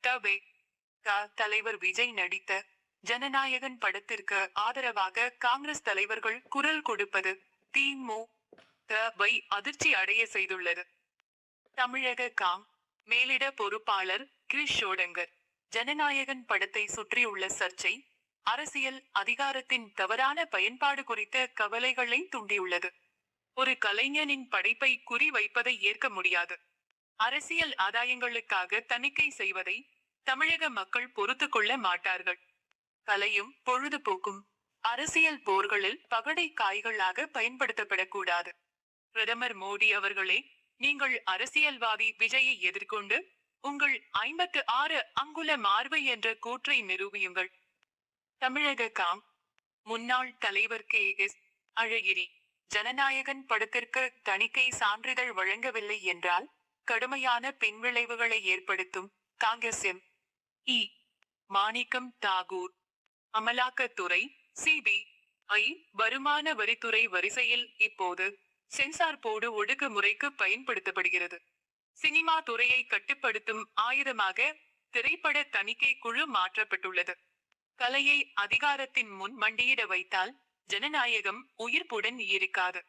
தவே தலைவர் விஜய் நடித்த ஜனநாயகன் படத்திற்கு ஆதரவாக காங்கிரஸ் தலைவர்கள் குரல் கொடுப்பது திமுக-வை அதிர்ச்சி அடைய செய்துள்ளது. தமிழக மேலிட பொறுப்பாளர் கிரிஷ் ஷோடங்கர் ஜனநாயகன் படத்தை சுற்றியுள்ள சர்ச்சை அரசியல் அதிகாரத்தின் தவறான பயன்பாடு குறித்த கவலைகளை தூண்டியுள்ளது. ஒரு கலைஞனின் படைப்பை குறி வைப்பதை ஏற்க முடியாது. அரசியல் ஆதாயங்களுக்காக தணிக்கை செய்வதை தமிழக மக்கள் பொறுத்து கொள்ள மாட்டார்கள். கலையும் பொழுதுபோக்கும் அரசியல் போர்களில் பகடை காய்களாக பயன்படுத்தப்படக்கூடாது. பிரதமர் மோடி அவர்களே, நீங்கள் அரசியல்வாதி விஜயை எதிர்கொண்டு உங்கள் 56 அங்குல மார்பு என்ற கூற்றை நிரூபியுங்கள். தமிழக முன்னாள் தலைவர் கே.எஸ். அழகிரி ஜனநாயகன் படத்திற்கு தணிக்கை சான்றிதழ் வழங்கவில்லை என்றால் கடுமையான பின்விளைவுகளை ஏற்படுத்தும். காங்கிரஸ் எம்.இ. மாணிக்கம் தாகூர் அமலாக்கத்துறை சி.பி.ஐ. வருமான வரித்துறை வரிசையில் இப்போது சென்சார் போர்டு ஒடுக்குமுறைக்கு பயன்படுத்தப்படுகிறது. சினிமா துறையை கட்டுப்படுத்தும் ஆயுதமாக திரைப்பட தணிக்கை குழு மாற்றப்பட்டுள்ளது. கலையை அதிகாரத்தின் முன் மண்டியிட வைத்தால் ஜனநாயகம் உயிர்ப்புடன் இருக்காது.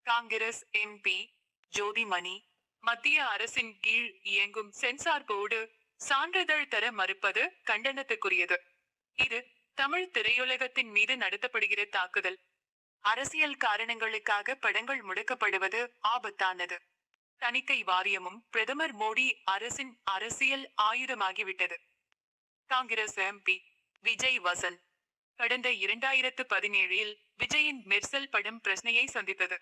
காங்கிரஸ் எம்பி ஜோதிமணி மத்திய அரசின் கீழ் இயங்கும் சென்சார் போர்டு சான்றிதழ் தர மறுப்பது கண்டனத்துக்குரியது. இது தமிழ் திரையுலகத்தின் மீது நடத்தப்படுகிற தாக்குதல். அரசியல் காரணங்களுக்காக படங்கள் முடக்கப்படுவது ஆபத்தானது. தணிக்கை வாரியமும் பிரதமர் மோடி அரசின் அரசியல் ஆயுதமாகிவிட்டது. காங்கிரஸ் எம்பி விஜய் வசந்த் கடந்த 2017இல் விஜயின் மெர்சல் படம் பிரச்சனையை சந்தித்தது.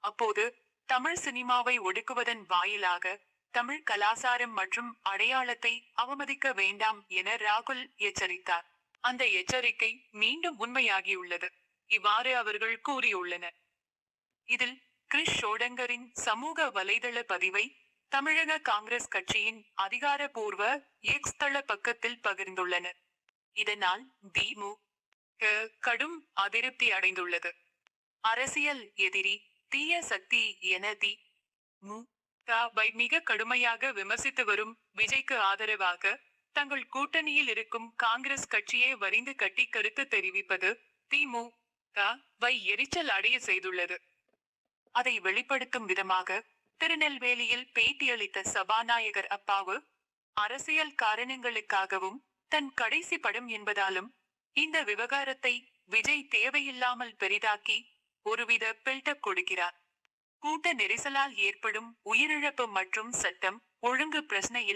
அப்போது தமிழ் சினிமாவை ஒடுக்குவதன் வாயிலாக தமிழ் கலாசாரம் மற்றும் அடையாளத்தை அவமதிக்க வேண்டாம் என ராகுல் எச்சரித்தார். அந்த எச்சரிக்கை மீண்டும் உண்மையாகியுள்ளது. இவ்வாறு அவர்கள் கூறியுள்ளனர். இதில் கிரிஷ் ஷோடங்கரின் சமூக வலைதள பதிவை தமிழக காங்கிரஸ் கட்சியின் அதிகாரப்பூர்வ எக்ஸ் தள பக்கத்தில் பகிர்ந்துள்ளனர். இதனால் திமுக கடும் அதிருப்தி அடைந்துள்ளது. அரசியல் எதிரி தீய சக்தி என திமுகவை மிக கடுமையாக விமர்சித்து வரும் விஜய்க்கு ஆதரவாக தங்கள் கூட்டணியில் இருக்கும் காங்கிரஸ் கட்சியை வரிந்து கட்டி கருத்து தெரிவிப்பது திமுகவை எரிச்சல் அடைய செய்துள்ளது. அதை வெளிப்படுத்தும் விதமாக திருநெல்வேலியில் பேட்டியளித்த சபாநாயகர் அப்பாவு, அரசியல் காரணங்களுக்காகவும் தன் கடைசி படம் என்பதாலும் இந்த விவகாரத்தை விஜய் தேவையில்லாமல் பெரிதாக்கி ஒருவித பில்டப் கொடுக்கிறார். கூட்ட நெரிசலால் ஏற்படும் உயிரிழப்பு மற்றும் சட்டம் ஒழுங்கு பிரச்சனையில்